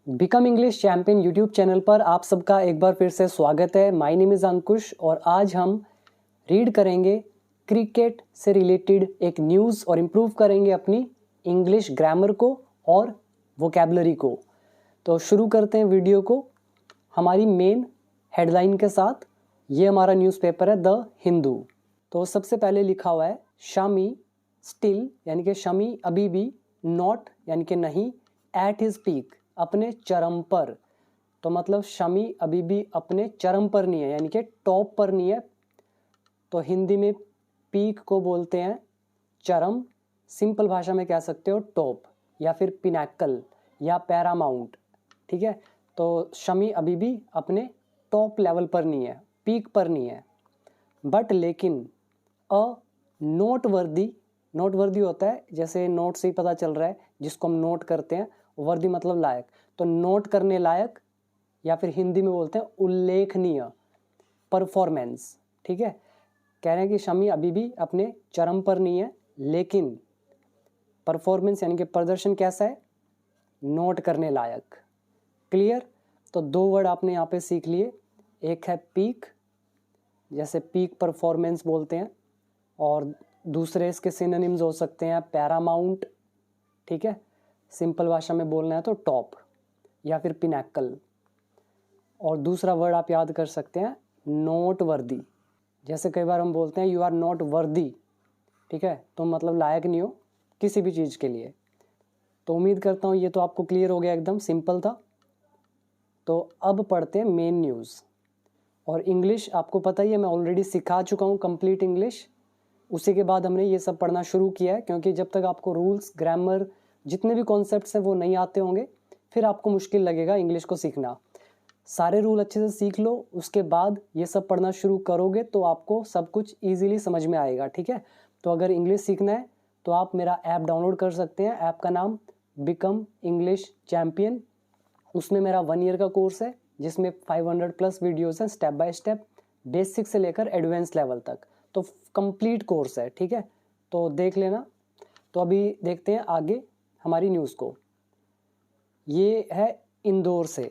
Become English champion YouTube channel पर आप सबका एक बार फिर से स्वागत है। माय नेम इज़ अंकुश और आज हम रीड करेंगे क्रिकेट से रिलेटेड एक न्यूज़ और इम्प्रूव करेंगे अपनी इंग्लिश ग्रामर को और वोकैबुलरी को। तो शुरू करते हैं वीडियो को हमारी मेन हेडलाइन के साथ। ये हमारा न्यूज़पेपर है द हिंदू। तो सबसे पहले लिखा हुआ है शमी स्टिल यानी कि शमी अभी भी, नॉट यानी कि नहीं, एट हिज पीक अपने चरम पर। तो मतलब शमी अभी भी अपने चरम पर नहीं है यानी कि टॉप पर नहीं है। तो हिंदी में पीक को बोलते हैं चरम, सिंपल भाषा में कह सकते हो टॉप या फिर पिनैकल या पैरामाउंट। ठीक है, तो शमी अभी भी अपने टॉप लेवल पर नहीं है, पीक पर नहीं है। बट लेकिन अ नोटवर्दी, नोटवर्दी होता है जैसे नोट से ही पता चल रहा है जिसको हम नोट करते हैं, वर्दी मतलब लायक। तो नोट करने लायक या फिर हिंदी में बोलते हैं उल्लेखनीय परफॉर्मेंस। ठीक है, कह रहे हैं कि शमी अभी भी अपने चरम पर नहीं है लेकिन परफॉर्मेंस यानी कि प्रदर्शन कैसा है, नोट करने लायक। क्लियर। तो दो वर्ड आपने यहाँ पे सीख लिए, एक है पीक जैसे पीक परफॉर्मेंस बोलते हैं और दूसरे इसके सिनोनिम्स हो सकते हैं पैरामाउंट। ठीक है, सिंपल भाषा में बोलना है तो टॉप या फिर पिनैकल। और दूसरा वर्ड आप याद कर सकते हैं नोट वर्दी। जैसे कई बार हम बोलते हैं यू आर नॉट वर्दी, ठीक है, तो मतलब लायक नहीं हो किसी भी चीज़ के लिए। तो उम्मीद करता हूँ ये तो आपको क्लियर हो गया, एकदम सिंपल था। तो अब पढ़ते हैं मेन न्यूज़। और इंग्लिश आपको पता ही है, मैं ऑलरेडी सिखा चुका हूँ कंप्लीट इंग्लिश। उसी के बाद हमने ये सब पढ़ना शुरू किया है क्योंकि जब तक आपको रूल्स, ग्रामर, जितने भी कॉन्सेप्ट्स हैं वो नहीं आते होंगे फिर आपको मुश्किल लगेगा इंग्लिश को सीखना। सारे रूल अच्छे से सीख लो, उसके बाद ये सब पढ़ना शुरू करोगे तो आपको सब कुछ ईजिली समझ में आएगा। ठीक है, तो अगर इंग्लिश सीखना है तो आप मेरा ऐप डाउनलोड कर सकते हैं। ऐप का नाम बिकम इंग्लिश चैम्पियन। उसमें मेरा 1 ईयर का कोर्स है जिसमें 500+ वीडियोज़ हैं स्टेप बाय स्टेप, बेसिक से लेकर एडवांस लेवल तक। तो कंप्लीट कोर्स है, ठीक है, तो देख लेना। तो अभी देखते हैं आगे हमारी न्यूज़ को। ये है इंदौर से।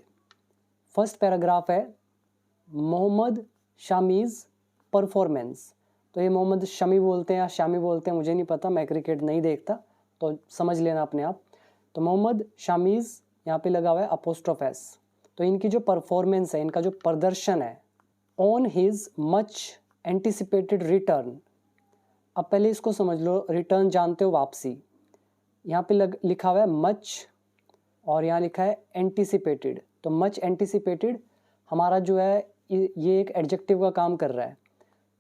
फर्स्ट पैराग्राफ है मोहम्मद शामीज़ परफॉर्मेंस। तो ये मोहम्मद शमी बोलते हैं या शामी बोलते हैं, मुझे नहीं पता, मैं क्रिकेट नहीं देखता, तो समझ लेना अपने आप। तो मोहम्मद शामीज़ यहाँ पे लगा हुआ है अपोस्ट्रोफ एस। तो इनकी जो परफॉर्मेंस है, इनका जो प्रदर्शन है, on his much anticipated return. अब पहले इसको समझ लो, रिटर्न जानते हो वापसी। यहाँ पे लिखा हुआ है मच और यहाँ लिखा है एंटिसिपेटेड। तो मच एंटिसिपेटेड हमारा जो है ये एक एडजेक्टिव का काम कर रहा है।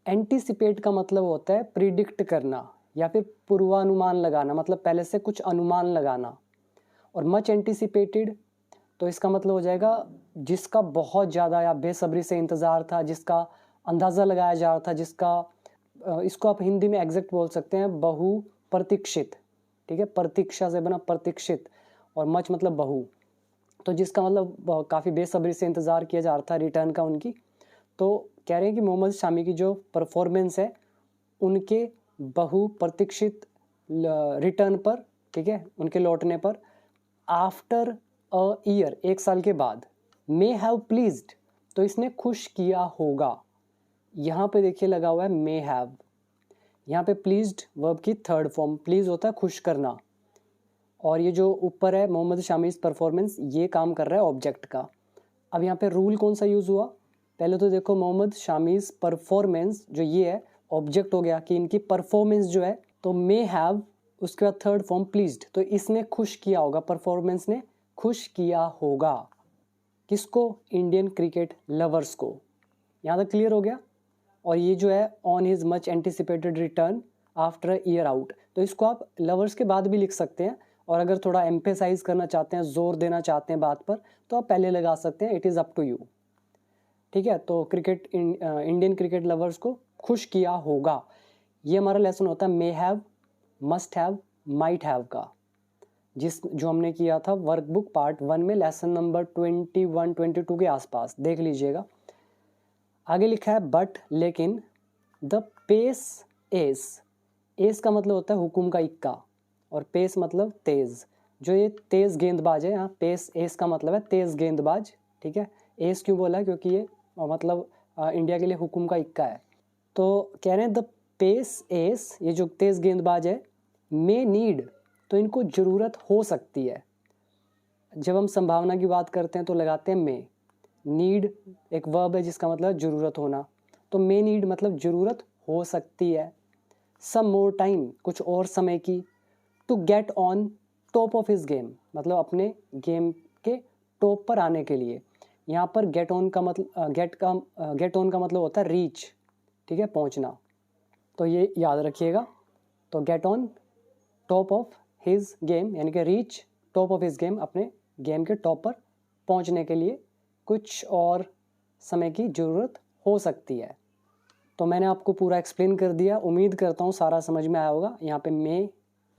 एंटिसिपेट का मतलब होता है प्रिडिक्ट करना या फिर पूर्वानुमान लगाना, मतलब पहले से कुछ अनुमान लगाना। और मच एंटिसिपेटेड तो इसका मतलब हो जाएगा जिसका बहुत ज़्यादा या बेसब्री से इंतज़ार था, जिसका अंदाज़ा लगाया जा रहा था, जिसका इसको आप हिंदी में एग्जैक्ट बोल सकते हैं बहु प्रतीक्षित। ठीक है, प्रतीक्षा से बना प्रतीक्षित और मच मतलब बहु। तो जिसका मतलब काफ़ी बेसब्री से इंतज़ार किया जा रहा था रिटर्न का उनकी। तो कह रहे हैं कि मोहम्मद शामी की जो परफॉर्मेंस है उनके बहु प्रतीक्षित रिटर्न पर, ठीक है, उनके लौटने पर, आफ्टर अ ईयर, 1 साल के बाद, मे हैव प्लीज्ड तो इसने खुश किया होगा। यहाँ पे देखिए लगा हुआ है मे हैव। यहाँ पे प्लीज्ड वर्ब की थर्ड फॉर्म, प्लीज होता है खुश करना। और ये जो ऊपर है मोहम्मद शामीज़ परफॉर्मेंस, ये काम कर रहा है ऑब्जेक्ट का। अब यहाँ पे रूल कौन सा यूज़ हुआ, पहले तो देखो मोहम्मद शामीज़ परफॉर्मेंस जो ये है ऑब्जेक्ट हो गया कि इनकी परफॉर्मेंस जो है, तो मे हैव, उसके बाद थर्ड फॉर्म प्लीज्ड, तो इसने खुश किया होगा, परफॉर्मेंस ने खुश किया होगा। किसको? इंडियन क्रिकेट लवर्स को। यहाँ तक क्लियर हो गया। और ये जो है on his much anticipated return after year out, तो इसको आप लवर्स के बाद भी लिख सकते हैं। और अगर थोड़ा एम्फेसाइज करना चाहते हैं, जोर देना चाहते हैं बात पर, तो आप पहले लगा सकते हैं it is up to you. ठीक है, तो क्रिकेट इंडियन क्रिकेट लवर्स को खुश किया होगा। ये हमारा लेसन होता है may have, must have, might have का, जो हमने किया था वर्कबुक पार्ट 1 में लेसन नंबर 21-22 के आसपास, देख लीजिएगा। आगे लिखा है बट लेकिन द पेस एस, एस का मतलब होता है हुकुम का इक्का और पेस मतलब तेज। जो ये तेज़ गेंदबाज है, यहाँ पेस एस का मतलब है तेज़ गेंदबाज, ठीक है। एस क्यों बोला है, क्योंकि ये मतलब इंडिया के लिए हुकुम का इक्का है। तो कह रहे हैं द पेस एस, ये जो तेज़ गेंदबाज है, मे नीड, तो इनको ज़रूरत हो सकती है। जब हम संभावना की बात करते हैं तो लगाते हैं मे। नीड एक वर्ब है जिसका मतलब ज़रूरत होना, तो मे नीड मतलब ज़रूरत हो सकती है। सम मोर टाइम, कुछ और समय की। To get on top of his game, मतलब अपने गेम के टॉप पर आने के लिए। यहाँ पर गेट ऑन का मतलब गेट ऑन का मतलब होता है रीच, ठीक है, पहुँचना। तो ये याद रखिएगा। तो gate on top of his game यानी कि reach top of his game, अपने गेम के टॉप पर पहुँचने के लिए कुछ और समय की ज़रूरत हो सकती है। तो मैंने आपको पूरा एक्सप्लेन कर दिया, उम्मीद करता हूँ सारा समझ में आया होगा। यहाँ पे मे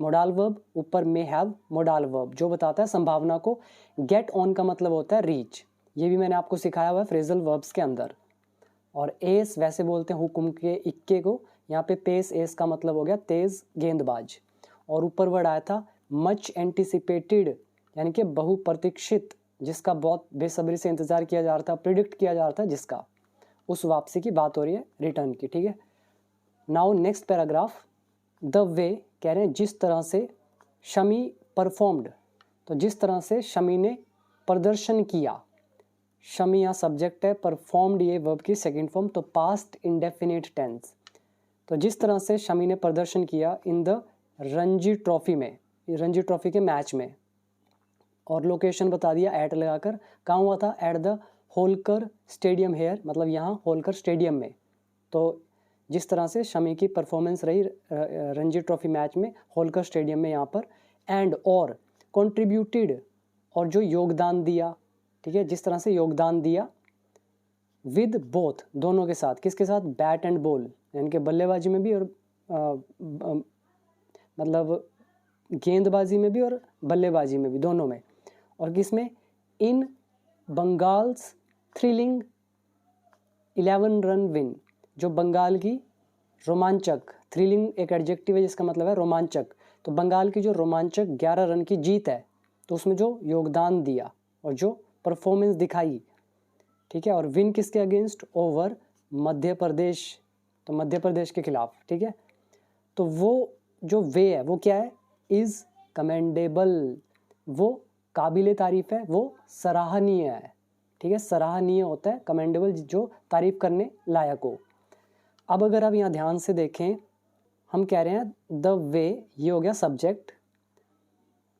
मोडाल वर्ब, ऊपर मे हैव मोडाल वर्ब, जो बताता है संभावना को। गेट ऑन का मतलब होता है रीच, ये भी मैंने आपको सिखाया हुआ है फ्रेजल वर्ब्स के अंदर। और एस वैसे बोलते हैं हुकुम के इक्के को, यहाँ पे पेस एस का मतलब हो गया तेज़ गेंदबाज। और ऊपर वर्ड आया था मच एंटिसिपेटेड, यानी कि बहुप्रतीक्षित, जिसका बहुत बेसब्री से इंतज़ार किया जा रहा था, प्रिडिक्ट किया जा रहा था, जिसका, उस वापसी की बात हो रही है, रिटर्न की, ठीक है। Now next paragraph, the way, कह रहे हैं जिस तरह से शमी परफॉर्म्ड, तो जिस तरह से शमी ने प्रदर्शन किया। शमी यहाँ सब्जेक्ट है, परफॉर्म्ड ये वर्ब की सेकंड फॉर्म, तो पास्ट इंडेफिनिट टेंस। तो जिस तरह से शमी ने प्रदर्शन किया इन द रणजी ट्रॉफी में, रणजी ट्रॉफी के मैच में। और लोकेशन बता दिया एट लगाकर, कहाँ हुआ था, at the Holkar stadium here, मतलब यहाँ होलकर स्टेडियम में। तो जिस तरह से शमी की परफॉर्मेंस रही रणजी ट्रॉफी मैच में होलकर स्टेडियम में यहाँ पर। एंड और कंट्रीब्यूटेड, और जो योगदान दिया, ठीक है, जिस तरह से योगदान दिया। विद बोथ, दोनों के साथ, किसके साथ, बैट एंड बॉल, यानी कि बल्लेबाजी में भी और मतलब गेंदबाजी में भी और बल्लेबाजी में भी, दोनों में। और किसमें, इन बंगाल्स थ्रिलिंग 11 रन विन, जो बंगाल की रोमांचक, थ्रिलिंग एक एडजेक्टिव है जिसका मतलब है रोमांचक, तो बंगाल की जो रोमांचक 11 रन की जीत है, तो उसमें जो योगदान दिया और जो परफॉर्मेंस दिखाई, ठीक है। और विन किसके अगेंस्ट, ओवर मध्य प्रदेश, तो मध्य प्रदेश के खिलाफ, ठीक है। तो वो जो वे है वो क्या है, इज़ कमेंडेबल, वो काबिल तारीफ है, वो सराहनीय है, ठीक है। सराहनीय होता है, कमेंडेबल जो तारीफ करने लायक हो। अब अगर आप यहाँ ध्यान से देखें, हम कह रहे हैं द वे, ये हो गया सब्जेक्ट,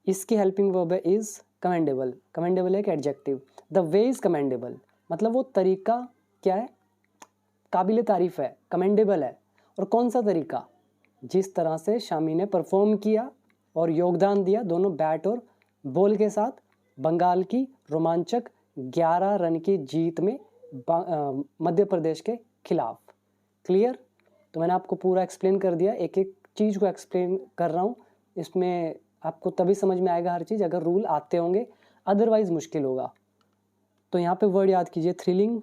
इसकी हेल्पिंग वर्ब है इज़ कमेंडेबल, कमेंडेबल है एक adjective. The way is commendable, मतलब वो तरीका क्या है, काबिल तारीफ है, कमेंडेबल है। और कौन सा तरीका, जिस तरह से शामी ने परफॉर्म किया और योगदान दिया, दोनों बैट और बॉल के साथ, बंगाल की रोमांचक 11 रन की जीत में मध्य प्रदेश के खिलाफ। क्लियर। तो मैंने आपको पूरा एक्सप्लेन कर दिया, एक एक चीज़ को एक्सप्लेन कर रहा हूँ। इसमें आपको तभी समझ में आएगा हर चीज़ अगर रूल आते होंगे, अदरवाइज मुश्किल होगा। तो यहाँ पे वर्ड याद कीजिए, थ्रिलिंग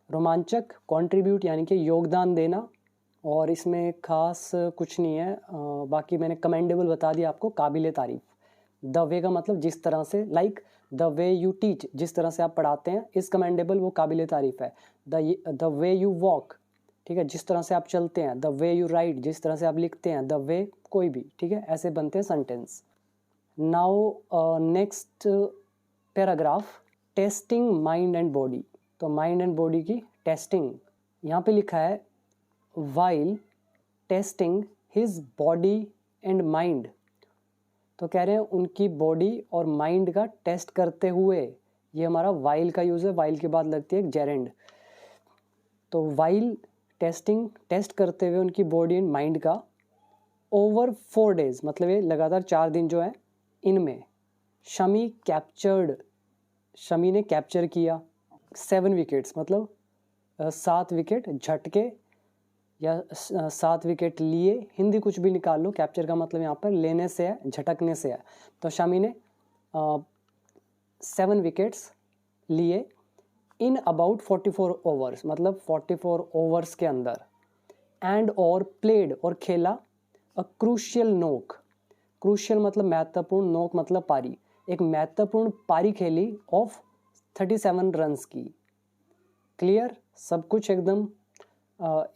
रोमांचक, कंट्रीब्यूट यानी कि योगदान देना, और इसमें खास कुछ नहीं है। बाकी मैंने कमेंडेबल बता दिया आपको, काबिल तारीफ। द वे का मतलब जिस तरह से, like the way you teach, जिस तरह से आप पढ़ाते हैं, इस कमेंडेबल वो काबिल तारीफ है। द वे यू वॉक, ठीक है, जिस तरह से आप चलते हैं। द वे यू राइट, जिस तरह से आप लिखते हैं। द वे कोई भी, ठीक है, ऐसे बनते हैं sentence. Now next paragraph, testing mind and body. तो माइंड एंड बॉडी की टेस्टिंग, यहाँ पे लिखा है while testing his body and mind. तो कह रहे हैं उनकी बॉडी और माइंड का टेस्ट करते हुए, ये हमारा वाइल का यूज़ है, वाइल के बाद लगती है एक जेरेंड। तो वाइल टेस्टिंग, टेस्ट करते हुए उनकी बॉडी एंड माइंड का, ओवर 4 डेज, मतलब ये लगातार 4 दिन जो है, इनमें शमी कैप्चर्ड, शमी ने कैप्चर किया 7 विकेट्स, मतलब 7 विकेट झटके या 7 विकेट लिए, हिंदी कुछ भी निकाल लो, कैप्चर का मतलब यहाँ पर लेने से है, झटकने से है। तो शमी ने 7 विकेट्स लिए इन अबाउट 44 ओवर्स, मतलब 44 ओवर्स के अंदर। एंड और प्लेड, और खेला, अ क्रूशियल नोक, क्रूशियल मतलब महत्वपूर्ण, नोक मतलब पारी, एक महत्वपूर्ण पारी खेली ऑफ 37 रन्स की। क्लियर, सब कुछ एकदम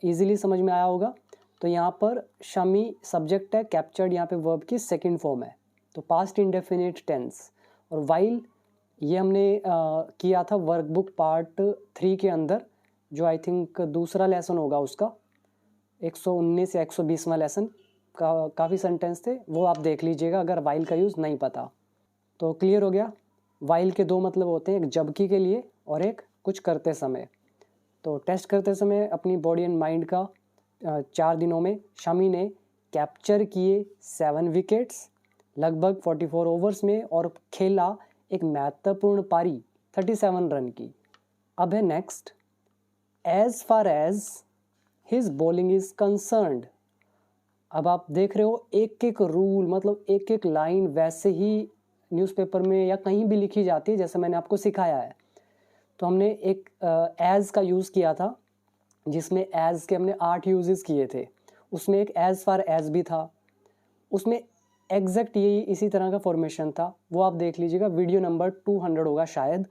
इजीली समझ में आया होगा। तो यहाँ पर शमी सब्जेक्ट है, कैप्चर्ड यहाँ पे वर्ब की सेकंड फॉर्म है, तो पास्ट इंडेफिनिट टेंस। और वाइल ये हमने किया था वर्कबुक पार्ट 3 के अंदर, जो आई थिंक दूसरा लेसन होगा उसका, 119 या 120वां लेसन का, काफ़ी सेंटेंस थे, वो आप देख लीजिएगा अगर वाइल का यूज़ नहीं पता। तो क्लियर हो गया। वाइल के दो मतलब होते हैं, एक जबकि के लिए और एक कुछ करते समय। तो टेस्ट करते समय अपनी बॉडी एंड माइंड का 4 दिनों में शमी ने कैप्चर किए 7 विकेट्स लगभग 44 ओवर्स में और खेला एक महत्वपूर्ण पारी 37 रन की। अब है next, as far as his bowling is concerned. अब आप देख रहे हो एक एक रूल, मतलब एक एक लाइन वैसे ही न्यूज़पेपर में या कहीं भी लिखी जाती है जैसे मैंने आपको सिखाया है। तो हमने एक एज का यूज़ किया था, जिसमें एज के हमने 8 यूजेस किए थे। उसमें एक एज फार एज भी था, उसमें एग्जैक्ट यही इसी तरह का फॉर्मेशन था, वो आप देख लीजिएगा, वीडियो नंबर 200 होगा शायद।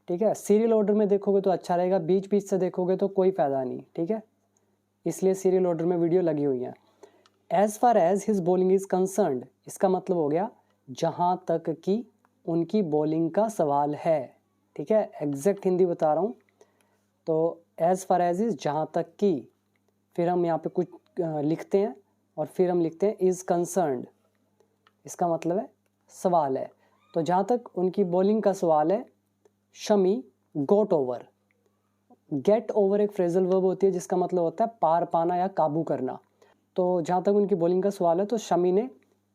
ठीक है, सीरियल ऑर्डर में देखोगे तो अच्छा रहेगा, बीच बीच से देखोगे तो कोई फ़ायदा नहीं। ठीक है, इसलिए सीरियल ऑर्डर में वीडियो लगी हुई है। As far as his bowling is concerned, इसका मतलब हो गया जहाँ तक कि उनकी बॉलिंग का सवाल है। ठीक है, एग्जैक्ट हिंदी बता रहा हूँ। तो एज फार एज इज जहाँ तक कि, फिर हम यहाँ पे कुछ लिखते हैं और फिर हम लिखते हैं इज कंसर्न्ड, इसका मतलब है सवाल है। तो जहाँ तक उनकी बॉलिंग का सवाल है, शमी गोट ओवर। गेट ओवर एक फ्रेजल वर्ब होती है जिसका मतलब होता है पार पाना या काबू करना। तो जहाँ तक उनकी बॉलिंग का सवाल है, तो शमी ने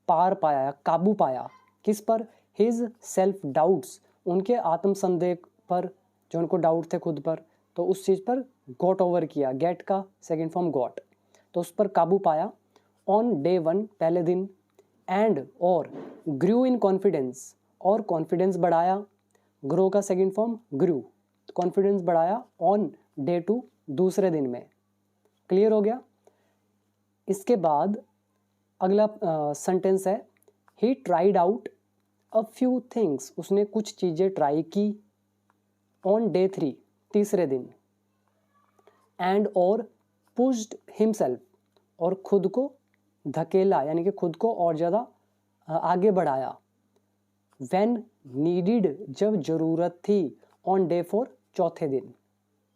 पार पाया या काबू पाया, किस पर? हिज सेल्फ डाउट्स, उनके आत्मसंदेह पर, जो उनको डाउट थे खुद पर, तो उस चीज़ पर गॉट ओवर किया। गेट का सेकंड फॉर्म गॉट, तो उस पर काबू पाया। ऑन डे 1 पहले दिन, एंड और ग्रू इन कॉन्फिडेंस, और कॉन्फिडेंस बढ़ाया। ग्रो का सेकंड फॉर्म ग्रू, कॉन्फिडेंस बढ़ाया ऑन डे 2 दूसरे दिन में। क्लियर हो गया। इसके बाद अगला सेंटेंस है, he tried out a few things, उसने कुछ चीज़ें ट्राई की। ऑन डे 3 तीसरे दिन, एंड और पुश्ड हिमसेल्फ, और खुद को धकेला, यानी कि खुद को और ज़्यादा आगे बढ़ाया। व्हेन नीडिड, जब ज़रूरत थी। ऑन डे 4 चौथे दिन।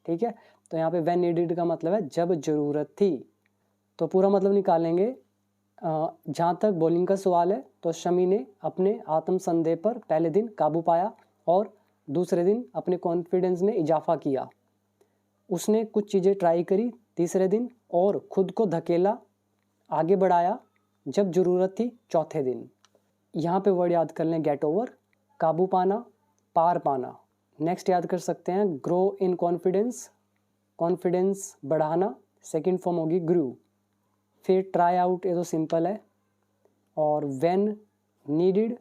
ठीक है, तो यहाँ पे व्हेन नीडिड का मतलब है जब ज़रूरत थी। तो पूरा मतलब निकालेंगे। जहाँ तक बॉलिंग का सवाल है, तो शमी ने अपने आत्मसंदेह पर पहले दिन काबू पाया और दूसरे दिन अपने कॉन्फिडेंस में इजाफा किया। उसने कुछ चीज़ें ट्राई करी तीसरे दिन, और खुद को धकेला, आगे बढ़ाया जब ज़रूरत थी चौथे दिन। यहाँ पे वर्ड याद कर लें, गेट ओवर, काबू पाना, पार पाना। नेक्स्ट याद कर सकते हैं, ग्रो इन कॉन्फिडेंस, कॉन्फिडेंस बढ़ाना, सेकंड फॉर्म होगी ग्रू। फिर ट्राई आउट, ये तो सिंपल है। और व्हेन नीडिड,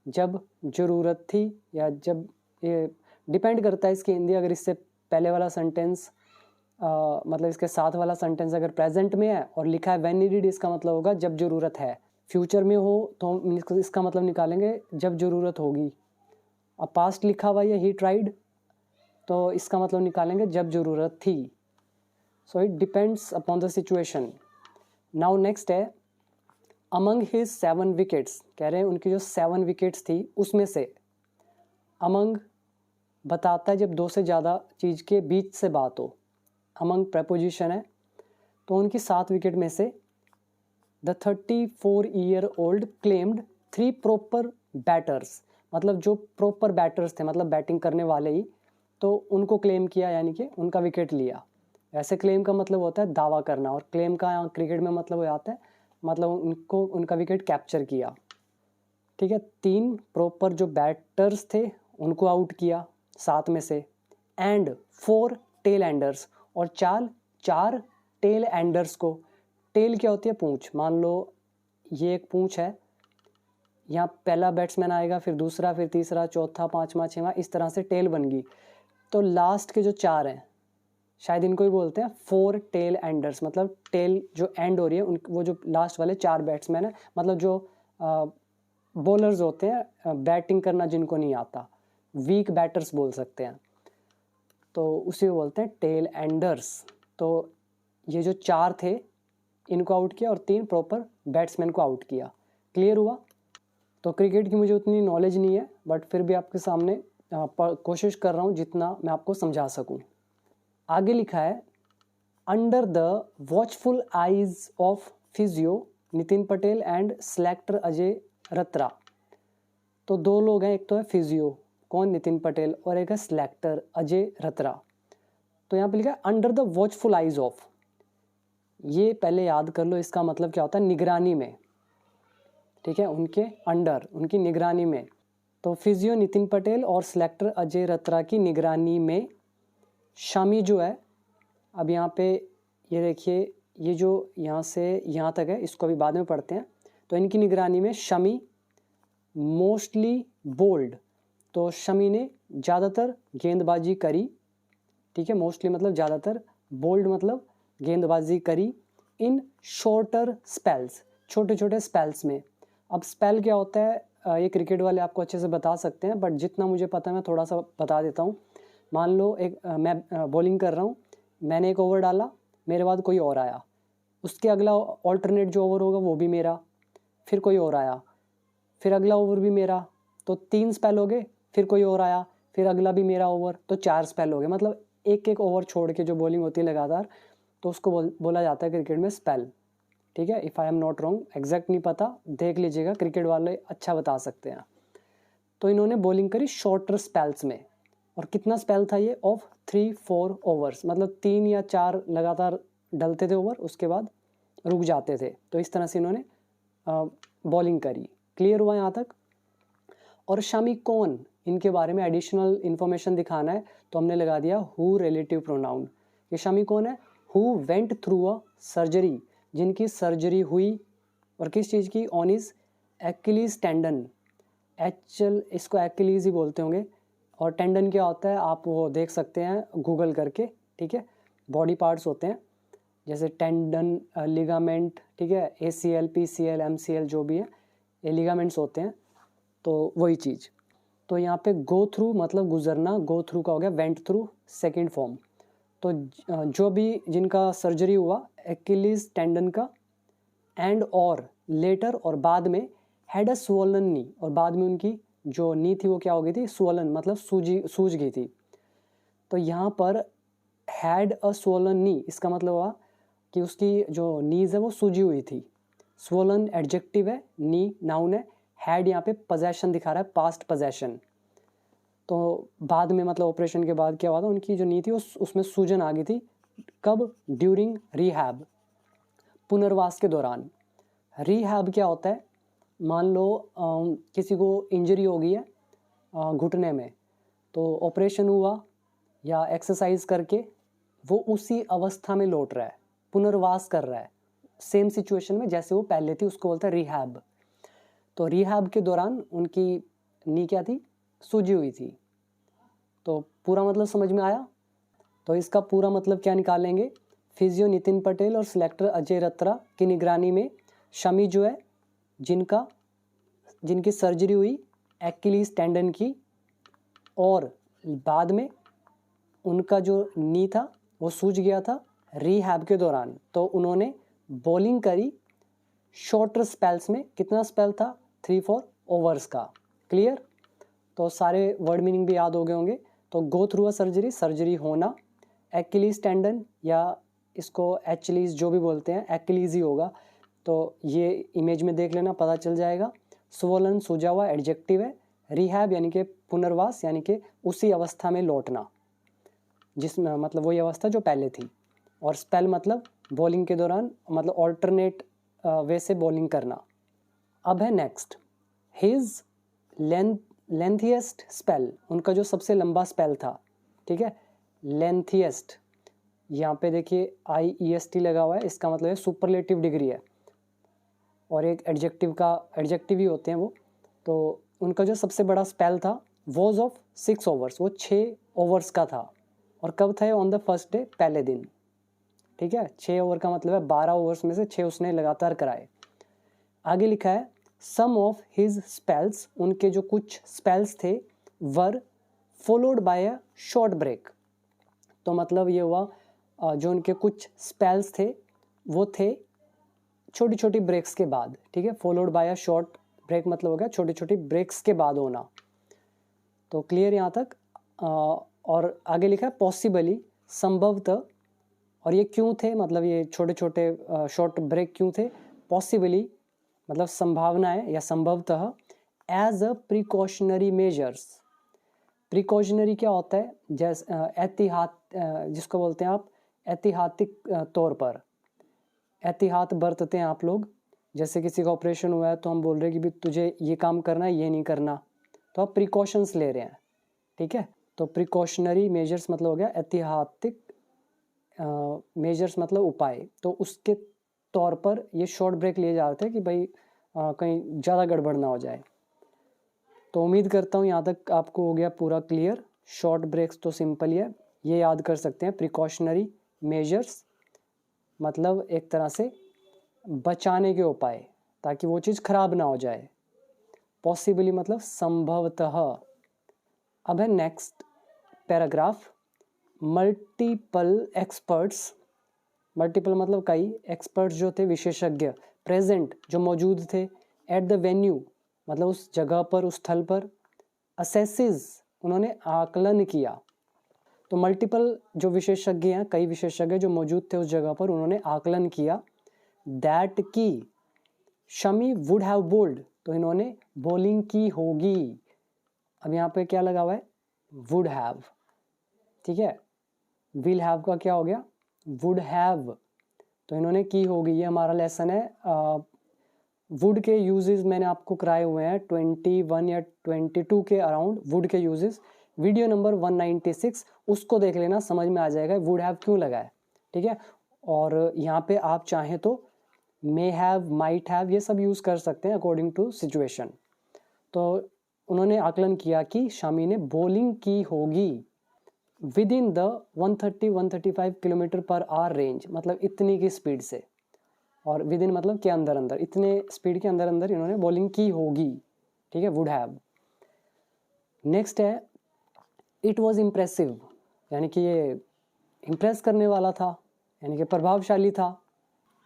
जब ज़रूरत थी, या जब, ये डिपेंड करता है इसकी हिंदी। अगर इससे पहले वाला सेंटेंस मतलब इसके साथ वाला सेंटेंस अगर प्रेजेंट में है और लिखा है व्हेन नीडिड, इसका मतलब होगा जब ज़रूरत है। फ्यूचर में हो तो इसका मतलब निकालेंगे जब ज़रूरत होगी। अब पास्ट लिखा हुआ है ही ट्राइड, तो इसका मतलब निकालेंगे जब ज़रूरत थी। So it depends upon the situation. Now next है, अमंग हिज 7 विकेट्स, कह रहे हैं उनकी जो 7 विकेट्स थी उसमें से। अमंग बताता है जब दो से ज़्यादा चीज़ के बीच से बात हो। अमंग प्रेपोजिशन है, तो उनकी 7 विकेट में से the 34-year-old claimed 3 proper batters, मतलब जो प्रॉपर बैटर्स थे, मतलब बैटिंग करने वाले ही, तो उनको क्लेम किया, यानी कि उनका विकेट लिया। ऐसे क्लेम का मतलब होता है दावा करना, और क्लेम का यहाँ क्रिकेट में मतलब हो जाता है, मतलब उनको उनका विकेट कैप्चर किया। ठीक है, 3 प्रॉपर जो बैटर्स थे उनको आउट किया 7 में से, एंड 4 टेल एंडर्स, और 4 टेल एंडर्स को। टेल क्या होती है? पूंछ। मान लो ये एक पूंछ है, यहाँ पहला बैट्समैन आएगा, फिर दूसरा, फिर तीसरा, चौथा, पाँचवा, छठवां, इस तरह से टेल बन गई। तो लास्ट के जो 4 हैं, शायद इनको ही बोलते हैं 4 टेल एंडर्स, मतलब टेल जो एंड हो रही है वो जो लास्ट वाले 4 बैट्समैन है, मतलब जो बॉलर्स होते हैं, बैटिंग करना जिनको नहीं आता, वीक बैटर्स बोल सकते हैं, तो उसी को बोलते हैं टेल एंडर्स। तो ये जो 4 थे इनको आउट किया और 3 प्रॉपर बैट्समैन को आउट किया। क्लियर हुआ? तो क्रिकेट की मुझे उतनी नॉलेज नहीं है, बट फिर भी आपके सामने कोशिश कर रहा हूँ जितना मैं आपको समझा सकूँ। आगे लिखा है, under the watchful eyes of physio Nitin Patel and selector Ajay Ratra. तो 2 लोग हैं, एक तो है फिजियो, कौन, नितिन पटेल, और एक है सेलेक्टर अजय रत्रा। तो यहाँ पे लिखा है under the watchful eyes of, ये पहले याद कर लो इसका मतलब क्या होता है, निगरानी में, ठीक है, उनके अंडर, उनकी निगरानी में। तो फिजियो नितिन पटेल और सेलेक्टर अजय रत्रा की निगरानी में शमी जो है, अब यहाँ पे ये देखिए, ये जो यहाँ से यहाँ तक है इसको अभी बाद में पढ़ते हैं। तो इनकी निगरानी में शमी मोस्टली बोल्ड, तो शमी ने ज़्यादातर गेंदबाजी करी, ठीक है, मोस्टली मतलब ज़्यादातर, बोल्ड मतलब गेंदबाजी करी, इन शॉर्टर स्पेल्स, छोटे छोटे स्पेल्स में। अब स्पेल क्या होता है ये क्रिकेट वाले आपको अच्छे से बता सकते हैं, बट जितना मुझे पता है मैं थोड़ा सा बता देता हूँ। मान लो मैं बॉलिंग कर रहा हूँ, मैंने एक ओवर डाला, मेरे बाद कोई और आया, उसके अगला ऑल्टरनेट जो ओवर होगा वो भी मेरा, फिर कोई और आया, फिर अगला ओवर भी मेरा, तो 3 स्पेल हो गए, फिर कोई और आया, फिर अगला भी मेरा ओवर, तो 4 स्पेल हो गए। मतलब एक एक ओवर छोड़ के जो बॉलिंग होती है लगातार, तो उसको बोला जाता है क्रिकेट में स्पेल, ठीक है। If I am not wrong, exact नहीं पता, देख लीजिएगा, क्रिकेट वाले अच्छा बता सकते हैं। तो इन्होंने बॉलिंग करी शॉर्टर स्पेल्स में, और कितना स्पेल था ये, ऑफ 3-4 ओवर्स, मतलब 3 या 4 लगातार डलते थे ओवर, उसके बाद रुक जाते थे। तो इस तरह से इन्होंने बॉलिंग करी। क्लियर हुआ यहाँ तक? और शमी कौन, इनके बारे में एडिशनल इन्फॉर्मेशन दिखाना है, तो हमने लगा दिया हु रिलेटिव प्रोनाउन। ये शमी कौन है? Who went through a surgery, जिनकी सर्जरी हुई, और किस चीज़ की, ऑन इज एक्किलीज टेंडन, इसको एक्किलीज ही बोलते होंगे, और टेंडन क्या होता है आप वो देख सकते हैं गूगल करके, ठीक है। बॉडी पार्ट्स होते हैं जैसे टेंडन, लिगामेंट, ठीक है, ACL, PCL, MCL जो भी है, ये लिगामेंट्स होते हैं, तो वही चीज़। तो यहाँ पे गो थ्रू मतलब गुजरना, गो थ्रू का हो गया वेंट थ्रू सेकेंड फॉर्म। तो जो भी जिनका सर्जरी हुआ एक्किलीज टेंडन का, एंड और लेटर और बाद में हैड अ स्वोलन नी, और बाद में उनकी जो नी थी वो क्या हो गई थी, स्वोलन मतलब सूज गई थी। तो यहाँ पर हैड अ स्वोलन नी, इसका मतलब हुआ कि उसकी जो नीज है वो सूजी हुई थी। स्वोलन एडजेक्टिव है, नी नाउन है, हैड यहाँ पे पोजेशन दिखा रहा है, पास्ट पोजेशन। तो बाद में मतलब ऑपरेशन के बाद क्या हुआ था, उनकी जो नी थी उसमें सूजन आ गई थी। कब? ड्यूरिंग रिहैब, पुनर्वास के दौरान। रिहैब क्या होता है, मान लो किसी को इंजरी हो गई है घुटने में, तो ऑपरेशन हुआ या एक्सरसाइज करके वो उसी अवस्था में लौट रहा है, पुनर्वास कर रहा है सेम सिचुएशन में जैसे वो पहले थी, उसको बोलता है रिहैब। तो रिहैब के दौरान उनकी नी क्या थी, सूजी हुई थी। तो पूरा मतलब समझ में आया? तो इसका पूरा मतलब क्या निकालेंगे, फिजियो नितिन पटेल और सेलेक्टर अजय रत्रा की निगरानी में शमी जो है, जिनकी सर्जरी हुई एक्किलीज टेंडन की, और बाद में उनका जो नी था वो सूज गया था रिहैब के दौरान, तो उन्होंने बॉलिंग करी शॉर्टर स्पेल्स में। कितना स्पेल था? 3-4 ओवर्स का। क्लियर? तो सारे वर्ड मीनिंग भी याद हो गए होंगे। तो go through a surgery, surgery होना, एक्किलीज टेंडन या इसको एचलीज जो भी बोलते हैं, एक्किलीज ही होगा, तो ये इमेज में देख लेना, पता चल जाएगा। स्वोलन सूजा हुआ एडजेक्टिव है, रिहैब यानी कि पुनर्वास, यानी कि उसी अवस्था में लौटना जिसमें मतलब वही अवस्था जो पहले थी, और स्पेल मतलब बॉलिंग के दौरान मतलब ऑल्टरनेट वे से बॉलिंग करना। अब है नेक्स्ट, हिज लेंथिएस्ट स्पेल, उनका जो सबसे लंबा स्पेल था, ठीक है, लेंथिएस्ट, यहाँ पे देखिए IEST लगा हुआ है, इसका मतलब है सुपरलेटिव डिग्री है, और एक एडजेक्टिव ही होते हैं वो। तो उनका जो सबसे बड़ा स्पेल था वॉज ऑफ 6 ओवर्स, वो 6 ओवर्स का था, और कब था? ऑन द फर्स्ट डे, पहले दिन, ठीक है। 6 ओवर का मतलब है 12 ओवर्स में से 6 उसने लगातार कराए। आगे लिखा है सम ऑफ हिज स्पेल्स, उनके जो कुछ स्पेल्स थे, were followed by a short break. तो मतलब ये हुआ जो उनके कुछ स्पेल्स थे वो थे छोटी छोटी ब्रेक्स के बाद, ठीक है। Followed by a short break मतलब हो गया छोटी छोटी ब्रेक्स के बाद होना। तो क्लियर यहाँ तक। और आगे लिखा है पॉसिबली, संभवतः। और ये क्यों थे, मतलब ये छोटे छोटे शॉर्ट ब्रेक क्यों थे? पॉसिबली मतलब संभावनाएं या संभवतः, as a precautionary measures. Precautionary क्या होता है? जैसे एहतियात, जिसको बोलते हैं आप ऐतिहातिक तौर पर, एहतियात बरतते हैं आप लोग। जैसे किसी का ऑपरेशन हुआ है तो हम बोल रहे हैं कि भी तुझे ये काम करना है, ये नहीं करना, तो आप प्रिकॉशंस ले रहे हैं, ठीक है। तो प्रिकॉशनरी मेजर्स मतलब हो गया एहतियातिक मेजर्स मतलब उपाय। तो उसके तौर पर ये शॉर्ट ब्रेक लिए जा रहे थे कि भाई कहीं ज़्यादा गड़बड़ ना हो जाए। तो उम्मीद करता हूँ यहाँ तक आपको हो गया पूरा क्लियर। शॉर्ट ब्रेक्स तो सिंपल ही है, ये याद कर सकते हैं। प्रिकॉशनरी मेजर्स मतलब एक तरह से बचाने के उपाय, ताकि वो चीज़ खराब ना हो जाए। पॉसिबली मतलब संभवतः। अब है next paragraph, multiple experts. Multiple मतलब कई, एक्सपर्ट्स जो थे विशेषज्ञ, प्रेजेंट जो मौजूद थे, एट द वेन्यू मतलब उस जगह पर, उस स्थल पर, असेसिस उन्होंने आकलन किया। तो मल्टीपल जो विशेषज्ञ हैं, कई विशेषज्ञ जो मौजूद थे उस जगह पर, उन्होंने आकलन किया दैट की शमी वुड हैव बोल्ड, तो इन्होंने बॉलिंग की होगी। अब यहाँ पे क्या लगा हुआ है? वुड हैव, ठीक है। विल हैव का क्या हो गया? Would have. तो इन्होंने की होगी, ये हमारा लेसन है। वुड के यूजेस मैंने आपको कराए हुए हैं 21 या 22 के अराउंड, वुड के यूजेस। वीडियो नंबर 196 उसको देख लेना, समझ में आ जाएगा वुड हैव क्यों लगा है, ठीक है। और यहाँ पे आप चाहें तो मे हैव, माइट हैव, ये सब यूज़ कर सकते हैं अकॉर्डिंग टू सिचुएशन। तो उन्होंने आकलन किया कि शामी ने बॉलिंग की होगी with in the 130-135 kilometre per hour range, मतलब इतनी की स्पीड से। और विद इन मतलब के अंदर अंदर, इतने स्पीड के अंदर अंदर इन्होंने बॉलिंग की होगी, ठीक है, वुड हैव। नेक्स्ट है इट वॉज इम्प्रेसिव, यानी कि ये इम्प्रेस करने वाला था, यानी कि प्रभावशाली था।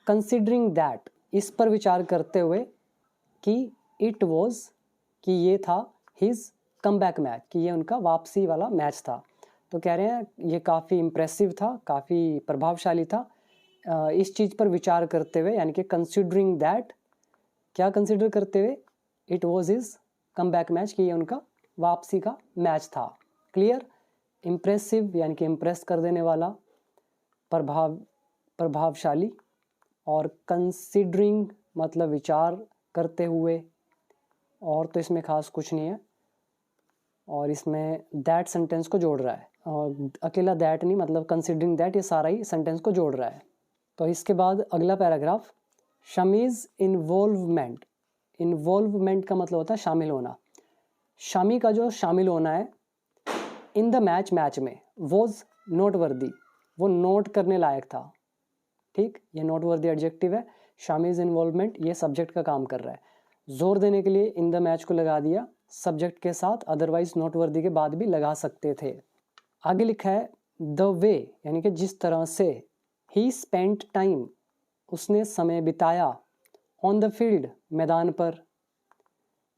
कंसिडरिंग दैट, इस पर विचार करते हुए कि इट वॉज, कि ये था हिज कमबैक मैच, कि ये उनका वापसी वाला मैच था। तो कह रहे हैं ये काफ़ी इम्प्रेसिव था, काफ़ी प्रभावशाली था। इस चीज़ पर विचार करते हुए, यानी कि कंसिडरिंग दैट, क्या कंसिडर करते हुए? It was his comeback match, कि ये उनका वापसी का मैच था। क्लियर। इम्प्रेसिव यानी कि इम्प्रेस कर देने वाला, प्रभावशाली, और कंसिडरिंग मतलब विचार करते हुए, और तो इसमें खास कुछ नहीं है। और इसमें दैट सेंटेंस को जोड़ रहा है, और अकेला दैट नहीं, मतलब कंसिडरिंग दैट, ये सारा ही सेंटेंस को जोड़ रहा है। तो इसके बाद अगला पैराग्राफ, शमीज इन्वॉल्वमेंट। इन्वॉल्वमेंट का मतलब होता है शामिल होना। शामी का जो शामिल होना है इन द मैच, मैच में, वॉज नोट वर्दी, वो नोट करने लायक था, ठीक। ये नोट वर्दी एडजेक्टिव है। शामीज इन्वॉल्वमेंट ये सब्जेक्ट का काम कर रहा है। जोर देने के लिए इन द मैच को लगा दिया सब्जेक्ट के साथ, अदरवाइज नोट वर्दी के बाद भी लगा सकते थे। आगे लिखा है द वे, यानी कि जिस तरह से, ही स्पेंट टाइम, उसने समय बिताया, ऑन द फील्ड, मैदान पर,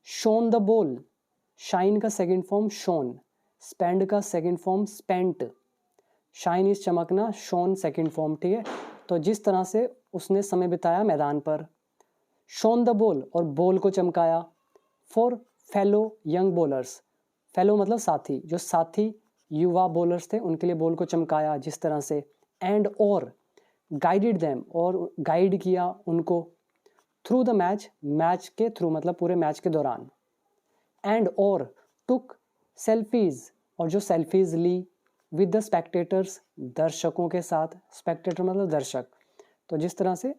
शोन द बॉल, शाइन का सेकंड फॉर्म शोन, स्पेंड का second form spent, shine is चमकना, शोन सेकंड फॉर्म, ठीक है। तो जिस तरह से उसने समय बिताया मैदान पर, शोन द बॉल, और बॉल को चमकाया, for fellow young bowlers, fellow मतलब साथी, जो साथी युवा बॉलर्स थे उनके लिए बॉल को चमकाया जिस तरह से, एंड और गाइडेड देम, और गाइड किया उनको, थ्रू द मैच, मैच के थ्रू मतलब पूरे मैच के दौरान, एंड और टुक सेल्फीज, और जो सेल्फीज ली, विद द स्पेक्टेटर्स, दर्शकों के साथ, स्पेक्टेटर मतलब दर्शक। तो जिस तरह से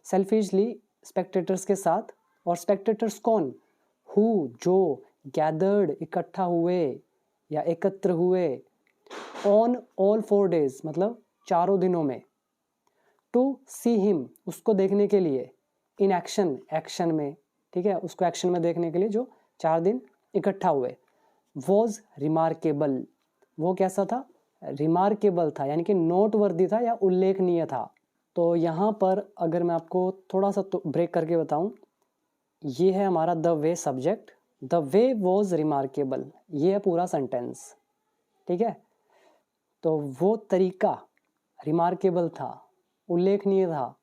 सेल्फीज ली स्पेक्टेटर्स के साथ, और स्पेक्टेटर्स कौन? हु जो, गैदर्ड इकट्ठा हुए या एकत्र हुए, ऑन ऑल 4 days मतलब चारों दिनों में, टू सी हिम उसको देखने के लिए, इन एक्शन, एक्शन में, ठीक है, उसको एक्शन में देखने के लिए जो 4 दिन इकट्ठा हुए। वॉज रिमार्केबल, वो कैसा था, रिमार्केबल था, यानी कि नोटवर्दी था या उल्लेखनीय था। तो यहाँ पर अगर मैं आपको थोड़ा सा तो ब्रेक करके बताऊँ, ये है हमारा the way subject, the way was remarkable, ये है पूरा सेंटेंस, ठीक है। तो वो तरीका रिमार्केबल था, उल्लेखनीय था।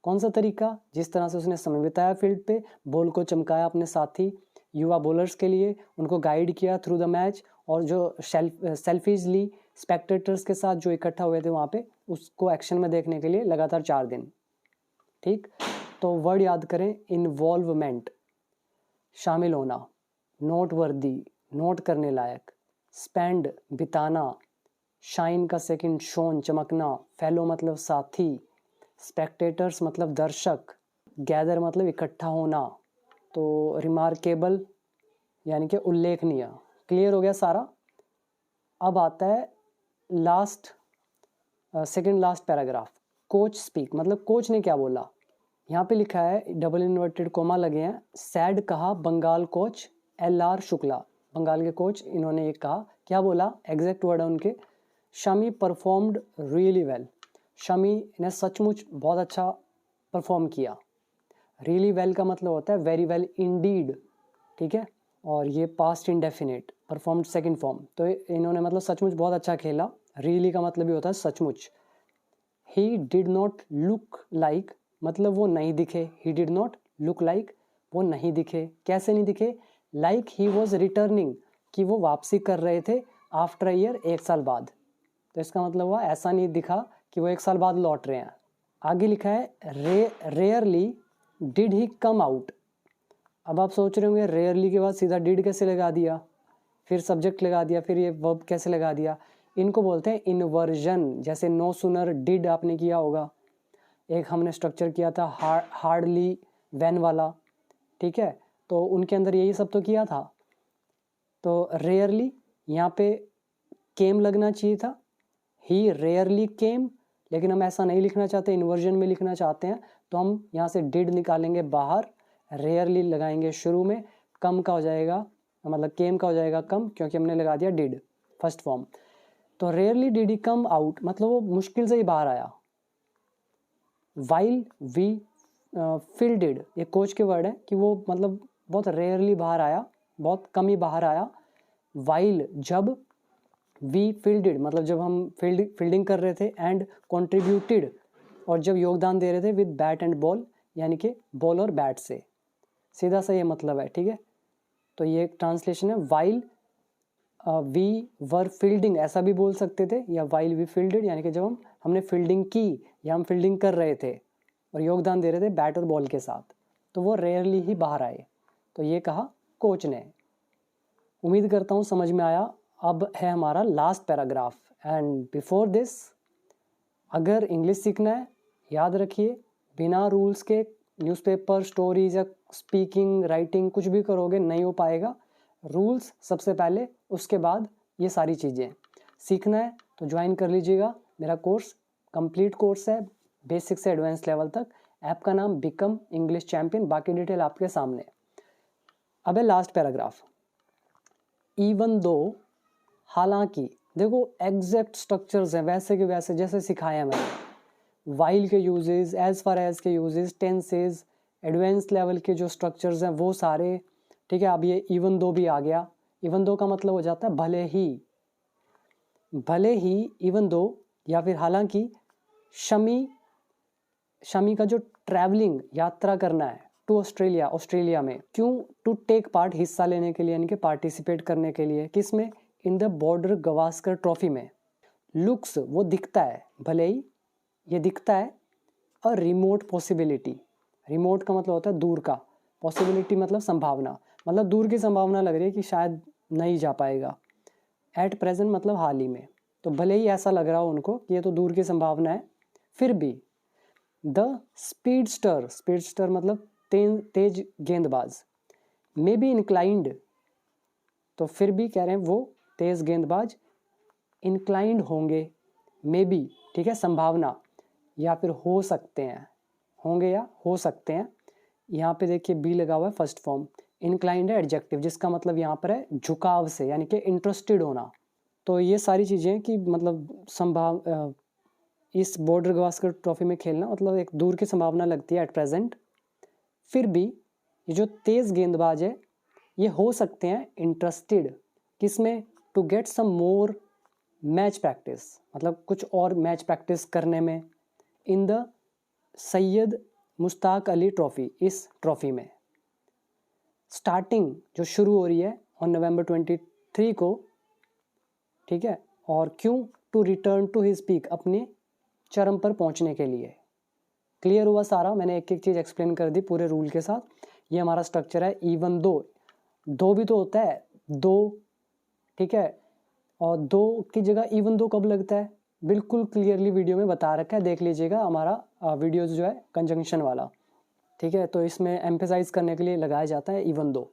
कौन सा तरीका, जिस तरह से उसने समय बिताया फील्ड पे, बॉल को चमकाया अपने साथी युवा बॉलर्स के लिए, उनको गाइड किया थ्रू द मैच, और जो सेल्फिशली स्पेक्टेटर्स के साथ जो इकट्ठा हुए थे वहाँ पे, उसको एक्शन में देखने के लिए लगातार 4 दिन, ठीक। तो वर्ड याद करें, इन्वॉल्वमेंट, शामिल होना, नोटवर्दी, नोट करने लायक, स्पेंड, बिताना, शाइन का सेकंड शोन, चमकना, फेलो मतलब साथी, स्पेक्टेटर्स मतलब दर्शक, गैदर मतलब इकट्ठा होना। तो रिमार्केबल यानी कि उल्लेखनीय। क्लियर हो गया सारा। अब आता है last, second last paragraph, coach speak, मतलब कोच ने क्या बोला। यहाँ पे लिखा है, डबल इन्वर्टेड कोमा लगे हैं, सैड कहा बंगाल कोच LR शुक्ला, बंगाल के कोच, इन्होंने ये कहा, क्या बोला, एग्जैक्ट वर्ड है उनके, Shami performed really well, Shami ने सचमुच बहुत अच्छा परफॉर्म किया। रियली वेल का मतलब होता है वेरी वेल इंडीड, ठीक है, और ये past indefinite, performed second form, तो इन्होंने मतलब सचमुच बहुत अच्छा खेला। रियली का मतलब भी होता है सचमुच। He did not look like, मतलब वो नहीं दिखे, he did not look like, वो नहीं दिखे, कैसे नहीं दिखे, लाइक ही वॉज रिटर्निंग, कि वो वापसी कर रहे थे, आफ्टर ईयर, 1 साल बाद। तो इसका मतलब हुआ ऐसा नहीं दिखा कि वो 1 साल बाद लौट रहे हैं। आगे लिखा है, rarely did he come out. अब आप सोच रहे होंगे रेयरली के बाद सीधा डिड कैसे लगा दिया, फिर सब्जेक्ट लगा दिया, फिर ये वर्ब कैसे लगा दिया। इनको बोलते हैं इन्वर्जन। जैसे नो सुनर डिड आपने किया होगा, एक हमने स्ट्रक्चर किया था हार्डली व्हेन वाला, ठीक है, तो उनके अंदर यही सब तो किया था। तो रेयरली यहाँ पे केम लगना चाहिए था, ही रेयरली केम, लेकिन हम ऐसा नहीं लिखना चाहते, इन्वर्जन में लिखना चाहते हैं, तो हम यहाँ से डिड निकालेंगे बाहर, रेयरली लगाएंगे शुरू में, कम का हो जाएगा, मतलब केम का हो जाएगा कम, क्योंकि हमने लगा दिया डिड फर्स्ट फॉर्म। तो rarely did he come out, मतलब वो मुश्किल से ही बाहर आया। वाइल वी फील्डेड, ये कोच के वर्ड है कि वो मतलब बहुत रेयरली बाहर आया, बहुत कम ही बाहर आया। वाइल जब, वी फील्डेड मतलब जब हम फील्डिंग कर रहे थे, एंड कॉन्ट्रीब्यूटेड और जब योगदान दे रहे थे, विद बैट एंड बॉल यानी कि बॉल और बैट से, सीधा सा ये मतलब है, ठीक है। तो ये एक ट्रांसलेशन है, वाइल वी वर फील्डिंग ऐसा भी बोल सकते थे, या वाइल वी फील्डेड यानी कि जब हमने फील्डिंग की या हम फील्डिंग कर रहे थे और योगदान दे रहे थे बैट और बॉल के साथ, तो वो रेयरली ही बाहर आए। तो ये कहा कोच ने। उम्मीद करता हूँ समझ में आया। अब है हमारा last paragraph, and before this, अगर इंग्लिश सीखना है, याद रखिए, बिना रूल्स के न्यूज़पेपर, स्टोरीज या स्पीकिंग, राइटिंग कुछ भी करोगे नहीं हो पाएगा। रूल्स सबसे पहले, उसके बाद ये सारी चीज़ें। सीखना है तो ज्वाइन कर लीजिएगा मेरा कोर्स, कंप्लीट कोर्स है, बेसिक से एडवांस लेवल तक। ऐप का नाम बिकम इंग्लिश चैंपियन, बाकी डिटेल आपके सामने। अब है लास्ट पैराग्राफ, इवन दो, हालांकि, देखो एग्जैक्ट स्ट्रक्चर्स हैं वैसे के वैसे जैसे सिखाया मैंने। वाइल के यूजेस, एज फार एज के यूजेस, टेंसेज, एडवांस लेवल के जो स्ट्रक्चर्स हैं वो सारे, ठीक है। अब ये इवन दो भी आ गया। इवन दो का मतलब हो जाता है भले ही, भले ही, इवन दो, या फिर हालांकि। शमी का जो ट्रैवलिंग, यात्रा करना है टू ऑस्ट्रेलिया, ऑस्ट्रेलिया में, क्यों, टू टेक पार्ट, हिस्सा लेने के लिए, यानी कि पार्टिसिपेट करने के लिए, किस में, in the border Gavaskar trophy में। लुक्स वो दिखता है, भले ही ये दिखता है, अ रिमोट पॉसिबिलिटी, रिमोट का मतलब होता है दूर का, पॉसिबिलिटी मतलब संभावना, मतलब दूर की संभावना लग रही है कि शायद नहीं जा पाएगा। एट प्रेजेंट मतलब हाल ही में, तो भले ही ऐसा लग रहा हो उनको कि ये तो दूर की संभावना है, फिर भी। द स्पीडस्टर, स्पीडस्टर मतलब तेज गेंदबाज। मे बी इंक्लाइंड, तो फिर भी कह रहे हैं वो तेज गेंदबाज इंक्लाइंड होंगे, मे बी, ठीक है, संभावना, या फिर हो सकते हैं, होंगे या हो सकते हैं। यहाँ पे देखिए बी लगा हुआ है फर्स्ट फॉर्म। इंक्लाइंड है एडजेक्टिव, जिसका मतलब यहाँ पर है झुकाव से, यानी कि इंटरेस्टेड होना। तो ये सारी चीज़ें कि मतलब इस बॉर्डर गावस्कर ट्रॉफी में खेलना मतलब एक दूर की संभावना लगती है एट प्रेजेंट। फिर भी ये जो तेज़ गेंदबाज है ये हो सकते हैं इंटरेस्टेड किसमें, to get some more match practice, मतलब कुछ और मैच प्रैक्टिस करने में, in the Syed Mushtaq Ali trophy, इस ट्रॉफी में। स्टार्टिंग जो शुरू हो रही है ऑन November 23 को, ठीक है। और क्यों, to return to his peak, अपने चरम पर पहुंचने के लिए। क्लियर हुआ सारा, मैंने एक एक चीज़ एक्सप्लेन कर दी पूरे रूल के साथ। ये हमारा स्ट्रक्चर है। इवन दो भी तो होता है, दो, ठीक है। और दो की जगह इवन दो कब लगता है, बिल्कुल क्लियरली वीडियो में बता रखा है, देख लीजिएगा हमारा वीडियोज़ जो है कंजंक्शन वाला, ठीक है। तो इसमें एम्फेसाइज करने के लिए लगाया जाता है इवन दो।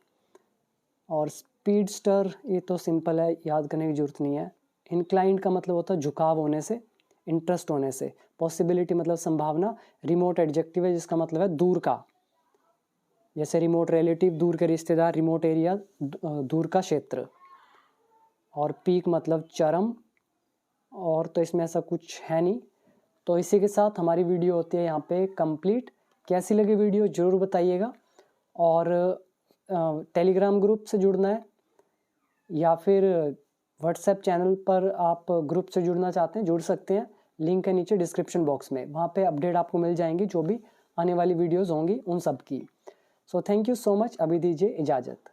और स्पीडस्टर ये तो सिंपल है, याद करने की जरूरत नहीं है। इंक्लाइंड का मतलब होता है झुकाव होने से, इंटरेस्ट होने से। पॉसिबिलिटी मतलब संभावना। रिमोट एडजेक्टिव है जिसका मतलब है दूर का, जैसे रिमोट रिलेटिव दूर के रिश्तेदार, रिमोट एरिया दूर का क्षेत्र। और पीक मतलब चरम। और तो इसमें ऐसा कुछ है नहीं। तो इसी के साथ हमारी वीडियो होती है यहाँ पे कंप्लीट। कैसी लगी वीडियो ज़रूर बताइएगा। और टेलीग्राम ग्रुप से जुड़ना है या फिर व्हाट्सएप चैनल पर आप ग्रुप से जुड़ना चाहते हैं जुड़ सकते हैं, लिंक है नीचे डिस्क्रिप्शन बॉक्स में। वहाँ पे अपडेट आपको मिल जाएंगी जो भी आने वाली वीडियोज़ होंगी उन सब की। So thank you so much, अभी दीजिए इजाज़त।